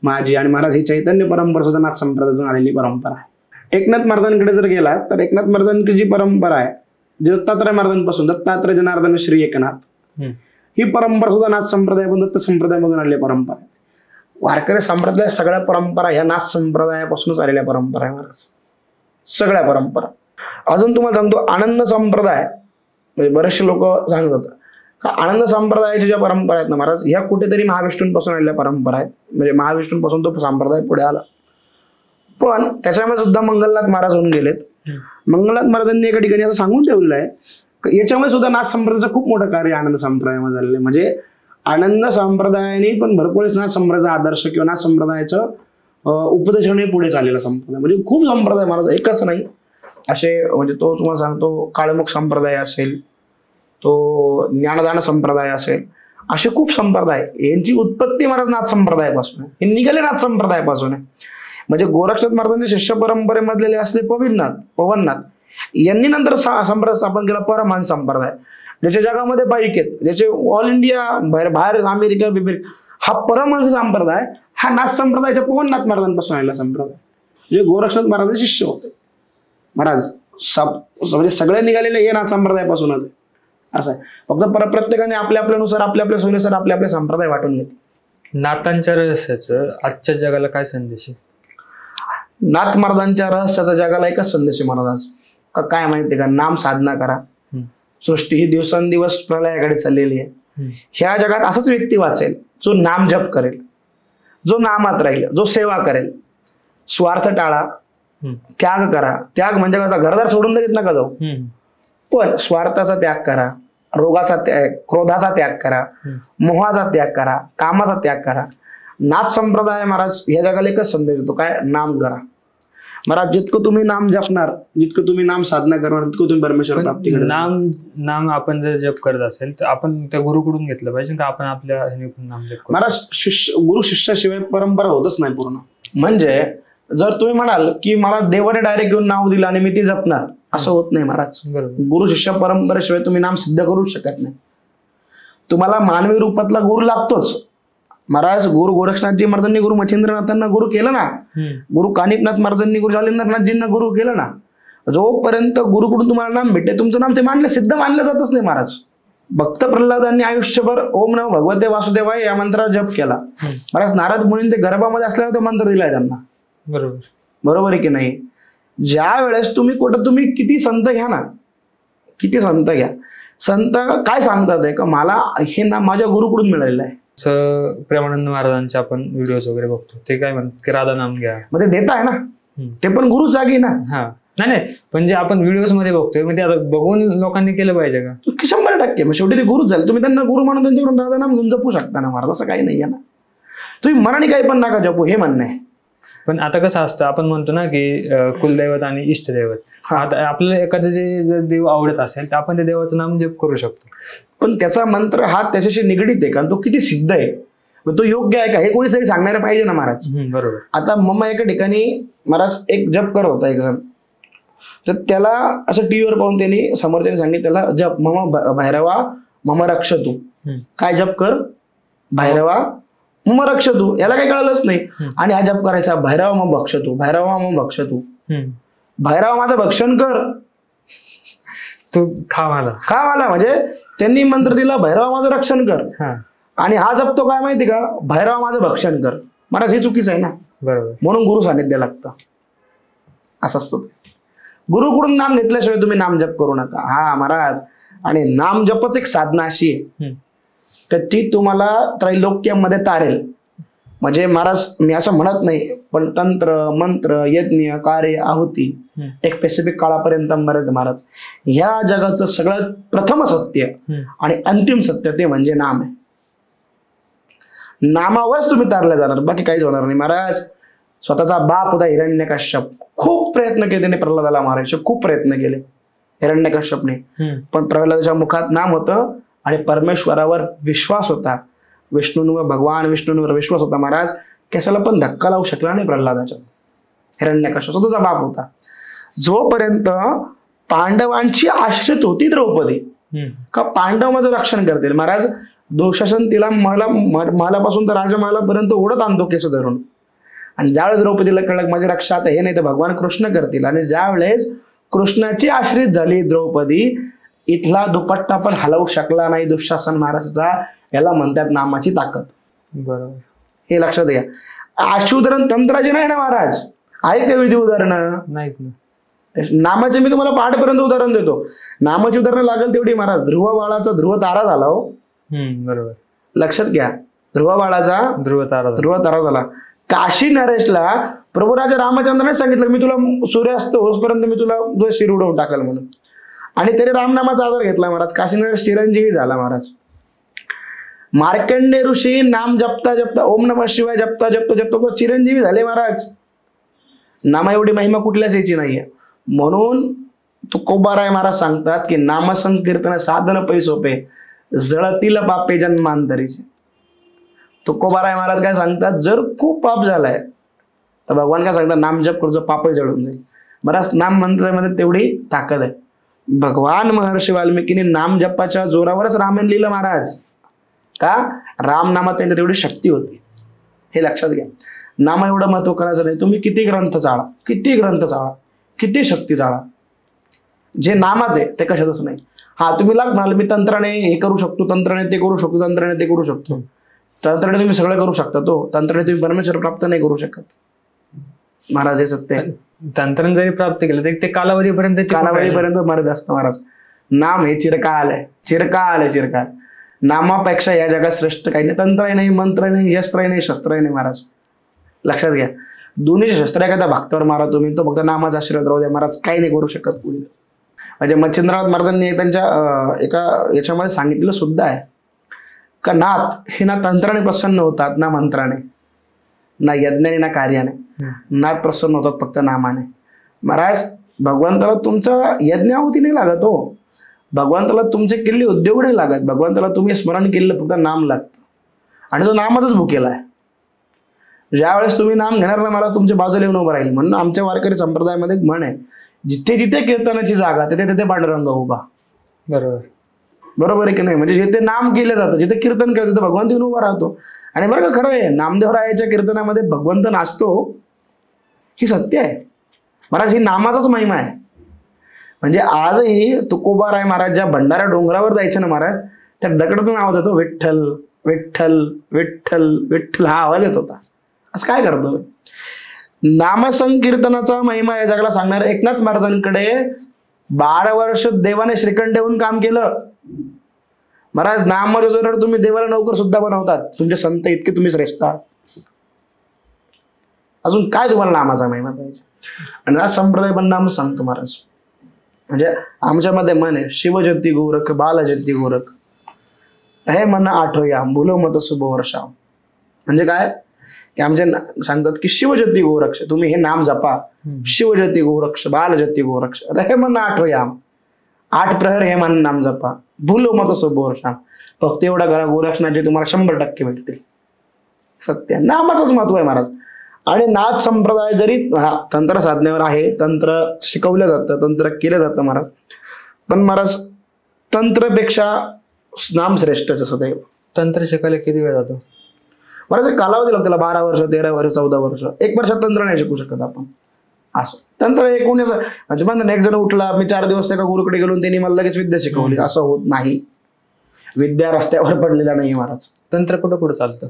माझी, आणि महाराज ही चैतन्य परंपरा सुद्धा नाथ संप्रदायातून आलेली परंपरा आहे. एकनाथ महाराजांकडे जर गेला तर एकनाथ महाराजांची जी परंपरा आहे दत्तात्रय महाराजांपासून, दत्तात्रय जनार्दन श्री एकनाथ, ही परंपरा सुद्धा नाथ संप्रदायापासून दत्त संप्रदायामधून आलेली परंपरा आहे. वारकरी संप्रदाय सगळ्या परंपरा ह्या नाथ संप्रदायापासूनच आलेल्या परंपरा आहे महाराज, सगळ्या परंपरा. अजून तुम्हाला सांगतो आनंद संप्रदाय, म्हणजे बरेचसे लोक सांगतात का आनंद संप्रदायाच्या ज्या परंपरा आहेत ना महाराज, ह्या कुठेतरी महाविष्णूंपासून आलेल्या परंपरा आहेत. म्हणजे महाविष्णूंपासून तो संप्रदाय पुढे आला. पण त्याच्यामध्ये सुद्धा मंगलनाथ महाराज होऊन गेलेत. मंगलनाथ महाराजांनी एका ठिकाणी असं सांगून ठेवलेलं आहे, याच्यामध्ये सुद्धा नाथ संप्रदायाचं खूप मोठं कार्य आनंद संप्रदायामध्ये झालेलं आहे. म्हणजे आनंद संप्रदायाने पण भरपूर नाथ संप्रदायाचा आदर्श किंवा नाथ संप्रदायाचं उपदेशाने पुढे चाललेला संप्रदाय, म्हणजे खूप संप्रदाय महाराज, एकच नाही असे. म्हणजे तो तुम्हाला सांगतो काळमुख संप्रदाय असेल, तो ज्ञानदान संप्रदाय असेल, असे खूप संप्रदाय. यांची उत्पत्ती महाराज नाथ संप्रदायापासून आहे, हे निघाले नाथ संप्रदायापासून आहे. म्हणजे गोरक्षनाथ महाराजांच्या शिष्य परंपरेमधले असले पवननाथ यांनी नंतर संप्रदाय स्थापन केला, परमहंस संप्रदाय, ज्याच्या जगामध्ये बाईक आहेत, ज्याचे ऑल इंडिया बाहेर अमेरिका हा परमहंस संप्रदाय हा नाथ संप्रदायाच्या पवननाथ महाराजांपासून आलेला संप्रदाय. म्हणजे गोरक्षनाथ महाराज शिष्य होते महाराज, म्हणजे सगळे निघालेले हे नाथ संप्रदायापासूनच आहे. असं आहे. फक्त प्रत्येकाने आपल्या आपल्यानुसार आपल्या सोयीनुसार आपले संप्रदाय वाटून घेतले. नाथांच्या रहस्याचं आजच्या जगाला काय संदेश आहे? नाथ महाराजांच्या रहस्याचा जगाला एकच संदेश आहे महाराज, का काय माहिती का, नाम साधना करा. सृष्टी ही दिवसेंदिवस प्रलयाकडे चाललेली आहे. ह्या जगात असाच व्यक्ती वाचेल जो नाम जप करेल, जो नामात राहील, जो सेवा करेल. स्वार्थ टाळा, त्याग करा. त्याग म्हणजे कसा, घरदार सोडून देत नका जाऊ, पण स्वार्थाचा त्याग करा, रोगाचा त्याग, क्रोधाचा त्याग करा, मोहाचा त्याग करा, कामाचा त्याग करा. नाथ संप्रदाय महाराज ह्या जगाला एकच संदेश देतो, काय, नाम करा. महाराज जितकं तुम्ही नाम जपणार, जितकं तुम्ही नाम साधना करणार, तितकं तुम्ही परमेश्वर प्राप्ती करणार. नाम आपण जर जप करत असेल तर आपण त्या गुरुकडून घेतलं पाहिजे का आपण आपल्या नाम जप? महाराज गुरु शिष्याशिवाय परंपरा होतच नाही पूर्ण. म्हणजे जर तुम्ही म्हणाल की मला देवाने डायरेक्ट घेऊन नाव दिलं आणि मी ते जपणार, असं होत नाही महाराज. गुरु शिष्य परंपरेशिवाय तुम्ही नाम सिद्ध करू शकत नाही. तुम्हाला मानवी रूपातला गुरु लागतोच. महाराज गुरु गोरक्षनाथजी महाराजांनी गुरु मच्छिंद्रनाथांना गुरु केलं ना, गुरु कानिपनाथ महाराजांनी गुरु जालिंद्रनाथजींना गुरु केलं ना. जोपर्यंत गुरुकडून तुम्हाला नाम भेटते तुमचं नाम ते सिद्ध मानलं जातच नाही महाराज. भक्त प्रल्हादांनी आयुष्यभर ओम नमो भगवते वासुदेवाय या मंत्राचा जप केला. महाराज नारद मुनींनी ते गर्भामध्ये असल्यावर तो मंत्र दिलाय त्यांना. बरोबर आहे की नाही? ज्या वेळेस तुम्ही किती संत घ्या ना, किती संत घ्या, संत काय सांगतात आहे का मला हे नाम माझ्या गुरुकडून मिळालेलं आहे. प्रेमानंद महाराजांचे आपण व्हिडिओज वगैरे बघतो, ते काय म्हणतात की राधा नाम घ्या, मग ते देत आहे ना, ते पण गुरु जागी ना. हा नाही पण जे आपण व्हिडिओज मध्ये बघतोय मग ते आता बघून लोकांनी केलं पाहिजे का? 100%. मग शेवटी ते गुरुच झाले. तुम्ही त्यांना गुरु म्हणून त्यांच्याकडून राधा नाम घेऊन जपू शकता ना महाराज, असं काही नाही आहे ना. तुम्ही मनाने काही पण नका जपू, हे म्हणणं आहे. पण आता कसं असतं, आपण म्हणतो ना की कुलदैवत आणि इष्टदैवत, आता आपल्याला एखादं जर देव आवडत असेल तर आपण त्या देवाचं नाम जप करू शकतो. पण त्याचा मंत्र हा त्याच्याशी निगडीत आहे का, तो किती सिद्ध आहे, तो योग्य आहे का, हे कोणी तरी सांगणारे पाहिजे ना महाराज. बरोबर. आता मम्मा एका ठिकाणी महाराज एक जप करत होता एक जण, तर त्याला असं टीव्हीवर पाहून त्यांनी समोरच्याने सांगितलं त्याला जप मम भैरवा मम रक्ष तू. काय जप कर? भैरवा मम रक्ष तू. याला काही कळलंच नाही. आणि हा जप करायचा भैरवा मम भक्ष तू, भैरवा मम भक्ष तू. भैरवा माझं भक्षण कर, तू खा मला. म्हणजे त्यांनी मंत्र दिला भैरवा माझं रक्षण कर, आणि हा जपतो काय माहिती का, भैरवा माझं भक्षण कर. महाराज हे चुकीचं आहे ना. बरोबर. म्हणून गुरु सानिध्य लागतं, असं असतं. गुरुकडून नाम घेतल्याशिवाय तुम्ही नाम जप करू नका. हा महाराज, आणि नाम जपच एक साधना अशी आहे तर ती तुम्हाला त्रैलोक्यामध्ये तारेल. म्हणजे महाराज मी असं म्हणत नाही, पण तंत्र मंत्र यज्ञ कार्य आहुती एक स्पेसिफिक काळापर्यंत मर्यादित महाराज. ह्या जगाचं सगळ्यात प्रथम सत्य आणि अंतिम सत्य ते म्हणजे नाम आहे. नामावरच तुम्ही तारले जाणार, बाकी काहीच होणार नाही महाराज. स्वतःचा बाप होता हिरण्यकश्यप, खूप प्रयत्न केले त्याने प्रल्हादाला मारायचे, खूप प्रयत्न केले हिरण्यकश्यपने, पण प्रल्हादाच्या मुखात नाम होतं आणि परमेश्वरावर विश्वास होता. भगवान विष्णूंवर विश्वास होता महाराज. कशाला पण धक्का लावू शकला नाही प्रल्हादाच्या. हिरण्यकश्यप स्वतःचा बाप होता. जोपर्यंत पांडवांची आश्रित होती द्रौपदी, का पांडव माझं रक्षण करतील. महाराज दुःशासन तिला महालापासून तर राजमहालापर्यंत ओढत आणतो केस धरून. आणि ज्यावेळेस द्रौपदीला कळलं माझी रक्षा आता हे नाही तर भगवान कृष्ण करतील, आणि ज्यावेळेस कृष्णाची आश्रित झाली द्रौपदी, इथला दुपट्टा पण हलवू शकला नाही दुःशासन महाराजाचा. याला म्हणतात नामाची ताकद. बरोबर, हे लक्षात घ्या. अशी उदाहरण तंत्राची नाही ना महाराज, आहे का विधी उदाहरणं? नाहीच ना. नामाचे मी तुम्हाला पाठपर्यंत उदाहरण देतो. नामाची उदाहरणं लागेल तेवढी महाराज. ध्रुव बाळाचा ध्रुव तारा झाला हो. बरोबर, लक्षात घ्या. ध्रुव बाळाचा ध्रुव तारा झाला. काशी नरेशला प्रभू राजा रामचंद्राने सांगितलं मी तुला सूर्यास्त होसपर्यंत मी तुला शिर उडवून टाकल म्हणून. आणि त्याने रामनामाचा आधार घेतला महाराज. काशी नरेश चिरंजीवी झाला महाराज. मार्कंडे ऋषी नाम जपता जपता ओम नमः शिवाय जपता जपता चिरंजीवी झाले महाराज. नामा एवढी महिमा कुठल्याच याची नाहीये. म्हणून तुकोबाराय महाराज सांगतात की नामसंकीर्तन साधन पै सोपे जळतील पापे जन्मांतरीचे. तुकोबाराय महाराज काय सांगतात, जर खूप पाप झालाय तर भगवान काय सांगतात, नाम जप करू, पापही जळून जाईल. महाराज नाम मंत्रामध्ये तेवढी ताकद आहे. भगवान महर्षी वाल्मिकीने नाम जपाच्या जोरावरच रामायण लिहिलं महाराज. का? राम नामात त्यांच्या तेवढी शक्ती होती. हे लक्षात घ्या. नामा एवढं महत्व करायचं नाही. तुम्ही किती ग्रंथ चाळा, किती शक्ती चाळा, जे नामात आहे ते कशातच नाही. हा तुम्ही लागणार मी तंत्राने हे करू शकतो, तंत्राने ते करू शकतो, तंत्राने ते करू शकतो. तंत्राने तुम्ही सगळं करू शकता, तो तंत्राने तुम्ही परमेश्वर प्राप्त नाही करू शकत महाराज. हे सत्य आहे. तंत्राने जरी प्राप्त केलं तरी ते कालावधीपर्यंत मर्यादा असतं महाराज. नाम हे चिरकाल आहे. नामापेक्षा या जगात श्रेष्ठ काही नाही. तंत्रही नाही, मंत्रही नाही, यस्त्रही नाही, शस्त्रही नाही महाराज. लक्षात घ्या. दोन्ही शस्त्र एखाद्या भक्तावर मारा तुम्ही, तो फक्त नामाचा आशीर्वाद राहू द्या महाराज. काही नाही करू शकत पुढे. म्हणजे मच्छिंद्रनाथ महाराजांनी त्यांच्या एका याच्यामध्ये सांगितलं सुद्धा आहे का नाथ हे ना तंत्राने प्रसन्न होतात, ना मंत्राने, ना यज्ञाने, ना कार्याने. नाथ प्रसन्न होतात फक्त नामाने. महाराज भगवंताला तुमचा यज्ञ आहुती नाही लागत हो. भगवंताला तुमचे केलेले उद्योग नाही लागत. भगवंताला तुम्ही स्मरण केलेलं फक्त नाम लागतं. आणि तो नामाचाच भुकेला आहे. ज्यावेळेस तुम्ही नाम घेणार ना मला तुमच्या बाजूला येऊन उभं राहील. म्हणून आमच्या वारकरी संप्रदायामध्ये एक म्हण आहे, जिथे जिथे कीर्तनाची जागा तिथे तिथे पांडुरंग उभा. बरोबर आहे की नाही? म्हणजे जिथे नाम केलं जातं, जिथे कीर्तन केलं तिथे भगवंत येऊन उभा राहतो. आणि बरं का खरं आहे, नामदेवरायाच्या कीर्तनामध्ये भगवंत नाचतो, ही सत्य आहे महाराज. ही नामाचाच महिमा आहे. म्हणजे आजही तुकोबाराय महाराज ज्या भंडारा डोंगरावर जायचे ना महाराज, त्या दगडातून आवाज येतो विठ्ठल विठ्ठल विठ्ठल विठ्ठल, हा आवाज येत होता. असं काय करतो? नामसंकीर्तनाचा महिमा या जगाला सांगणार. एकनाथ महाराजांकडे 12 वर्ष देवाने श्रीखंड देऊन काम केलं महाराज. नामाच्या जोरावर तुम्ही देवाला नोकर सुद्धा बनवतात. तुमचे संत इतके तुम्ही श्रेष्ठ आहात. अजून काय तुम्हाला नामाचा महिमा पाहिजे? आणि आज संप्रदाय पण नाम सांगतो महाराज. म्हणजे आमच्यामध्ये मन आहे, शिवजयंती गोरख बालजयंती गोरख हे मन आठवया बोलो मत शुभ वर्षा. म्हणजे काय की आमचे सांगतात की शिवजयंती गोरक्ष तुम्ही हे नाम जपा. शिवजयंती गोरक्ष बालजयंती गोरक्ष हे मन आठवया. 8 प्रहर हे मन नाम जपा. भूलो मत शुभ वर्षा. फक्त एवढा करा गोरक्षणाचे तुम्हाला 100% भेटतील. सत्य नामाचंच महत्व आहे महाराज. आणि नाथ संप्रदाय जरी तंत्र साधनेवर आहे, तंत्र शिकवलं जातं, तंत्र केलं जातं महाराज, पण महाराज तंत्रपेक्षा नाम श्रेष्ठच सदैव. तंत्र शिकायला किती वेळ जातो महाराज? कालावधी लागतो त्याला 12 वर्ष 13 वर्ष 14 वर्ष. 1 वर्षात तंत्र नाही शिकू शकत आपण. असं तंत्र एकूण म्हणजे एक जण उठला मी 4 दिवस एका गुरुकडे गेलो त्यांनी मला लगेच विद्या शिकवली, असं होत नाही. विद्या रस्त्यावर पडलेला नाही महाराज. तंत्र कुठं कुठं चालतं?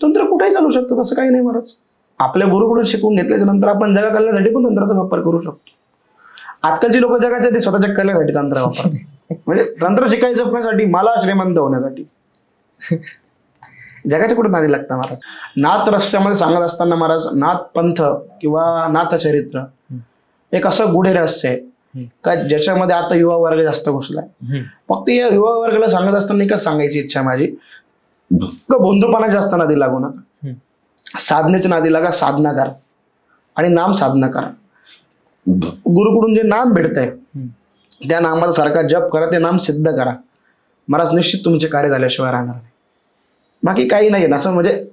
तंत्र कुठेही चालू शकतं, तसं काही नाही महाराज. आपल्या गुरुकडून शिकून घेतल्याच्या नंतर आपण जगा कल्याणासाठी पण तंत्राचा वापर करू शकतो. आजकालची लोक जगासाठी स्वतःच्या कल्याणासाठी तंत्र वापरतात. म्हणजे तंत्र शिकायचं जपण्यासाठी, मला श्रीमंत होण्यासाठी. जगाच्या कुठे नादी लागतं महाराज. नाथ रहस्यामध्ये सांगत असताना महाराज नाथ पंथ किंवा नाथ चरित्र एक असं गुढे रहस्य आहे का ज्याच्यामध्ये आता युवा वर्ग जास्त घुसलाय. फक्त या युवा वर्गाला सांगत असताना एकच सांगायची इच्छा माझी, बोंधपणा जास्त नादी लागू नका. साधनेच्या नादी लागा, साधना करा आणि नाम साधना करा. गुरुकडून जे नाम भेटतंय त्या नामाचा सारखा जप करा, ते नाम सिद्ध करा महाराज. निश्चित तुमचे कार्य झाल्याशिवाय राहणार नाही. बाकी काही नाही असं म्हणजे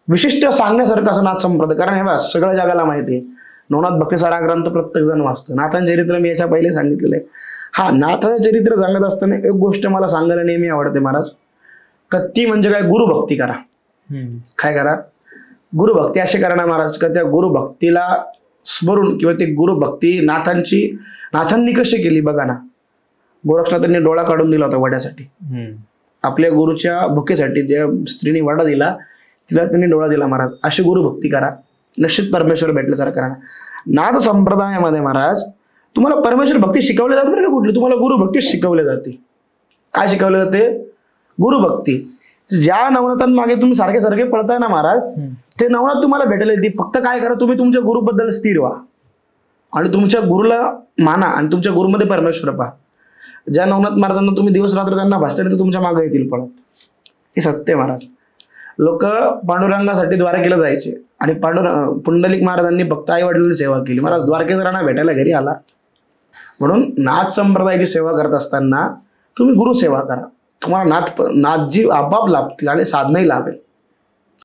विशिष्ट सांगण्यासारखं असं नाथ संप्रदाय. कारण हे बघा सगळ्या जगाला माहिती आहे नवनाथ भक्तिसार हा ग्रंथ प्रत्येक जण वाचतो. नाथां चरित्र मी याच्या पहिले सांगितलेलं आहे. हा, नाथां चरित्र सांगत असताना एक गोष्ट मला सांगायला नेहमी आवडते महाराज, ती म्हणजे काय, गुरुभक्ती करा. काय करा, गुरुभक्ती अशी करा ना महाराज, का त्या गुरुभक्तीला स्मरून किंवा ती गुरुभक्ती नाथांनी कशी केली बघा ना. गोरक्षनाथांनी डोळा काढून दिला होता वड्यासाठी, आपल्या गुरुच्या भुकेसाठी. ज्या स्त्रीने वडा दिला तिला त्यांनी डोळा दिला महाराज. अशी गुरुभक्ती करा, निश्चित परमेश्वर भेटल्यासारखं करा. नाथ संप्रदायामध्ये महाराज तुम्हाला परमेश्वर भक्ती शिकवली जाते बरं का. कुठली तुम्हाला गुरुभक्ती शिकवली जाते. काय शिकवले जाते, गुरुभक्ती. ज्या नवनाथांमागे तुम्ही सारखे सारखे पळताय ना महाराज, ते नवनाथ तुम्हाला भेटायला येते. फक्त काय करा, तुम्ही तुमच्या गुरुबद्दल स्थिर व्हा आणि तुमच्या गुरुला माना आणि तुमच्या गुरुमध्ये परमेश्वर पहा. ज्या नवनाथ महाराजांना तुम्ही दिवस रात्र त्यांना भासते ते तुमच्या मागे येतील पळत. हे सत्य महाराज. लोक पांडुरंगासाठी द्वारकेला जायचे आणि पुंडलिक महाराजांनी फक्त आई वडिलांनी सेवा केली. महाराज द्वारकेचा राणा भेटायला घरी आला. म्हणून नाथ संप्रदायाची सेवा करत असताना तुम्ही गुरु सेवा करा. तुम्हाला नाथजी आपाप लाभतील आणि साधनही लाभेल.